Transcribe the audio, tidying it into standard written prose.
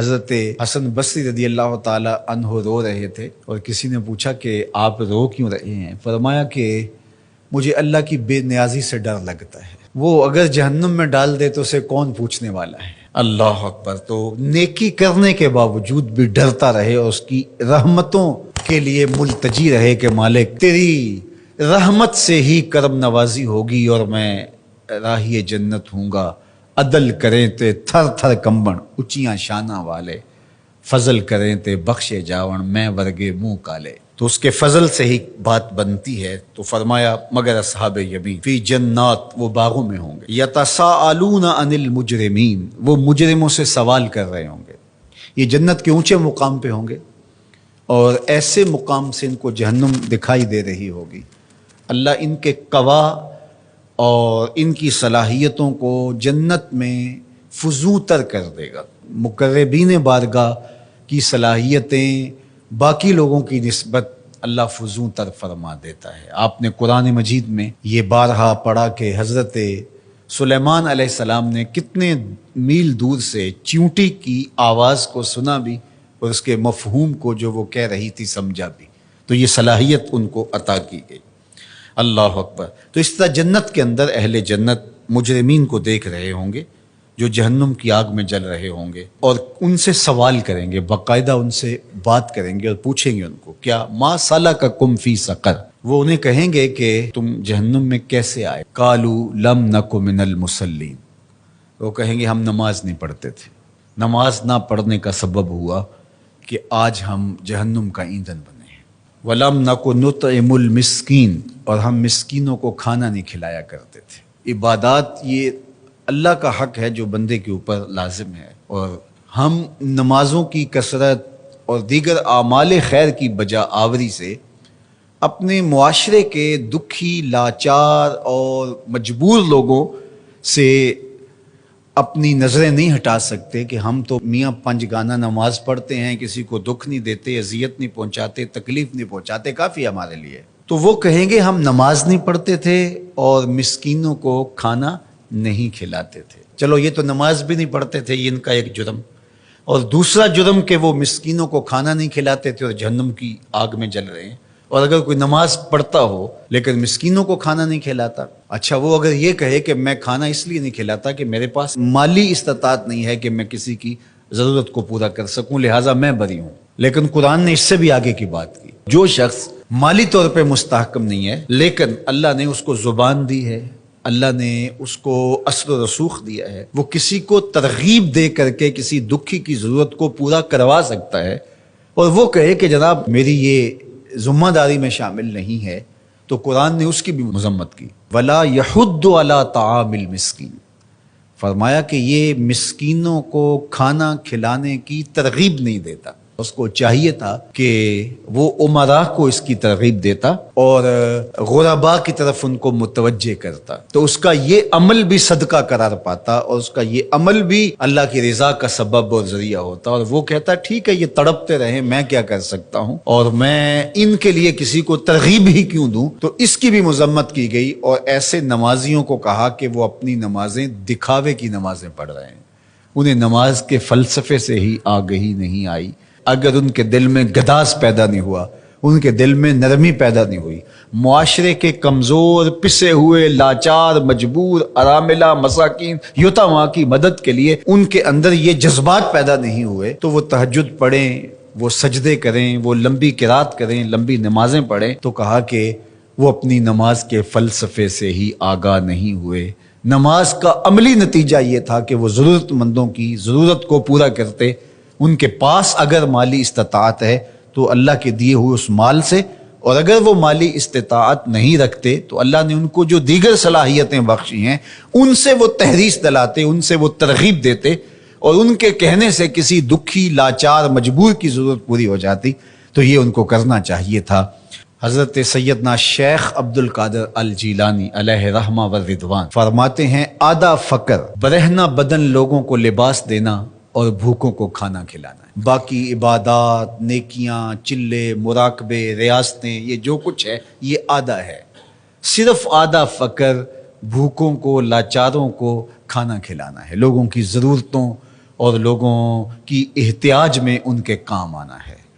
حضرت حسن بصری رضی اللہ تعالی عنہ رو رہے تھے اور کسی نے پوچھا کہ آپ رو کیوں رہے ہیں؟ فرمایا کہ مجھے اللہ کی بے نیازی سے ڈر لگتا ہے، وہ اگر جہنم میں ڈال دے تو اسے کون پوچھنے والا ہے۔ اللہ اکبر۔ تو نیکی کرنے کے باوجود بھی ڈرتا رہے اور اس کی رحمتوں کے لیے ملتجی رہے کہ مالک تیری رحمت سے ہی کرم نوازی ہوگی اور میں راہی جنت ہوں گا۔ عدل کریں تے تھر تھر کمبن اچیاں شانہ والے، فضل کریں تے بخشے جاون میں ورگے منہ کالے۔ تو اس کے فضل سے ہی بات بنتی ہے۔ تو فرمایا مگر اصحاب یمین فی جنات، وہ باغوں میں ہوں گے، یتساءلون عن المجرمین، وہ مجرموں سے سوال کر رہے ہوں گے۔ یہ جنت کے اونچے مقام پہ ہوں گے اور ایسے مقام سے ان کو جہنم دکھائی دے رہی ہوگی۔ اللہ ان کے قوا اور ان کی صلاحیتوں کو جنت میں فزوں تر کر دے گا۔ مقربین بارگاہ کی صلاحیتیں باقی لوگوں کی نسبت اللہ فزوں تر فرما دیتا ہے۔ آپ نے قرآن مجید میں یہ بارہا پڑھا کہ حضرت سلیمان علیہ السلام نے کتنے میل دور سے چیونٹی کی آواز کو سنا بھی اور اس کے مفہوم کو جو وہ کہہ رہی تھی سمجھا بھی۔ تو یہ صلاحیت ان کو عطا کی گئی۔ اللہ اکبر۔ تو اس طرح جنت کے اندر اہل جنت مجرمین کو دیکھ رہے ہوں گے جو جہنم کی آگ میں جل رہے ہوں گے، اور ان سے سوال کریں گے، باقاعدہ ان سے بات کریں گے اور پوچھیں گے ان کو کیا ما سلککم فی سقر، وہ انہیں کہیں گے کہ تم جہنم میں کیسے آئے؟ قالوا لم نک من المصلین، وہ کہیں گے ہم نماز نہیں پڑھتے تھے، نماز نہ پڑھنے کا سبب ہوا کہ آج ہم جہنم کا ایندھن بنے ہیں۔ وَلَمْ نَكُ نُطْعِمُ الْمِسْكِينَ، اور ہم مسکینوں کو کھانا نہیں کھلایا کرتے تھے۔ عبادات یہ اللہ کا حق ہے جو بندے کے اوپر لازم ہے، اور ہم نمازوں کی کثرت اور دیگر اعمال خیر کی بجا آوری سے اپنے معاشرے کے دکھی، لاچار اور مجبور لوگوں سے اپنی نظریں نہیں ہٹا سکتے کہ ہم تو میاں پنج گانا نماز پڑھتے ہیں، کسی کو دکھ نہیں دیتے، اذیت نہیں پہنچاتے، تکلیف نہیں پہنچاتے، کافی ہمارے لیے۔ تو وہ کہیں گے ہم نماز نہیں پڑھتے تھے اور مسکینوں کو کھانا نہیں کھلاتے تھے۔ چلو یہ تو نماز بھی نہیں پڑھتے تھے، یہ ان کا ایک جرم، اور دوسرا جرم کہ وہ مسکینوں کو کھانا نہیں کھلاتے تھے اور جہنم کی آگ میں جل رہے ہیں۔ اور اگر کوئی نماز پڑھتا ہو لیکن مسکینوں کو کھانا نہیں کھلاتا، اچھا وہ اگر یہ کہے کہ میں کھانا اس لیے نہیں کھلاتا کہ میرے پاس مالی استطاعت نہیں ہے کہ میں کسی کی ضرورت کو پورا کر سکوں، لہٰذا میں بری ہوں۔ لیکن قرآن نے اس سے بھی آگے کی بات کی، جو شخص مالی طور پہ مستحکم نہیں ہے لیکن اللہ نے اس کو زبان دی ہے، اللہ نے اس کو اثر و رسوخ دیا ہے، وہ کسی کو ترغیب دے کر کے کسی دکھی کی ضرورت کو پورا کروا سکتا ہے، اور وہ کہے کہ جناب میری یہ ذمہ داری میں شامل نہیں ہے، تو قرآن نے اس کی بھی مذمت کی۔ وَلَا يَحُضُّ عَلَىٰ طَعَامِ الْمِسْكِينِ، فرمایا کہ یہ مسکینوں کو کھانا کھلانے کی ترغیب نہیں دیتا۔ اس کو چاہیے تھا کہ وہ امراء کو اس کی ترغیب دیتا اور غرباء کی طرف ان کو متوجہ کرتا، تو اس کا یہ عمل بھی صدقہ قرار پاتا اور اس کا یہ عمل بھی اللہ کی رضا کا سبب اور ذریعہ ہوتا، اور وہ کہتا ٹھیک ہے یہ تڑپتے رہیں، میں کیا کر سکتا ہوں، اور میں ان کے لیے کسی کو ترغیب ہی کیوں دوں۔ تو اس کی بھی مذمت کی گئی، اور ایسے نمازیوں کو کہا کہ وہ اپنی نمازیں دکھاوے کی نمازیں پڑھ رہے ہیں، انہیں نماز کے فلسفے سے ہی آگہی نہیں آئی۔ اگر ان کے دل میں گداز پیدا نہیں ہوا، ان کے دل میں نرمی پیدا نہیں ہوئی، معاشرے کے کمزور، پسے ہوئے، لاچار، مجبور، اراملہ، مساکین، یتاما کی مدد کے لیے ان کے اندر یہ جذبات پیدا نہیں ہوئے، تو وہ تہجد پڑھیں، وہ سجدے کریں، وہ لمبی قرات کریں، لمبی نمازیں پڑھیں، تو کہا کہ وہ اپنی نماز کے فلسفے سے ہی آگاہ نہیں ہوئے۔ نماز کا عملی نتیجہ یہ تھا کہ وہ ضرورت مندوں کی ضرورت کو پورا کرتے، ان کے پاس اگر مالی استطاعت ہے تو اللہ کے دیے ہوئے اس مال سے، اور اگر وہ مالی استطاعت نہیں رکھتے تو اللہ نے ان کو جو دیگر صلاحیتیں بخشی ہیں ان سے وہ تحریص دلاتے، ان سے وہ ترغیب دیتے، اور ان کے کہنے سے کسی دکھی، لاچار، مجبور کی ضرورت پوری ہو جاتی۔ تو یہ ان کو کرنا چاہیے تھا۔ حضرت سیدنا شیخ عبد القادر الجیلانی علیہ رحمہ و رضوان فرماتے ہیں آدھا فقر برہنہ بدن لوگوں کو لباس دینا اور بھوکوں کو کھانا کھلانا ہے، باقی عبادات، نیکیاں، چلے، مراقبے، ریاستیں، یہ جو کچھ ہے یہ آدھا ہے۔ صرف آدھا فقر بھوکوں کو، لاچاروں کو کھانا کھلانا ہے، لوگوں کی ضرورتوں اور لوگوں کی احتیاج میں ان کے کام آنا ہے۔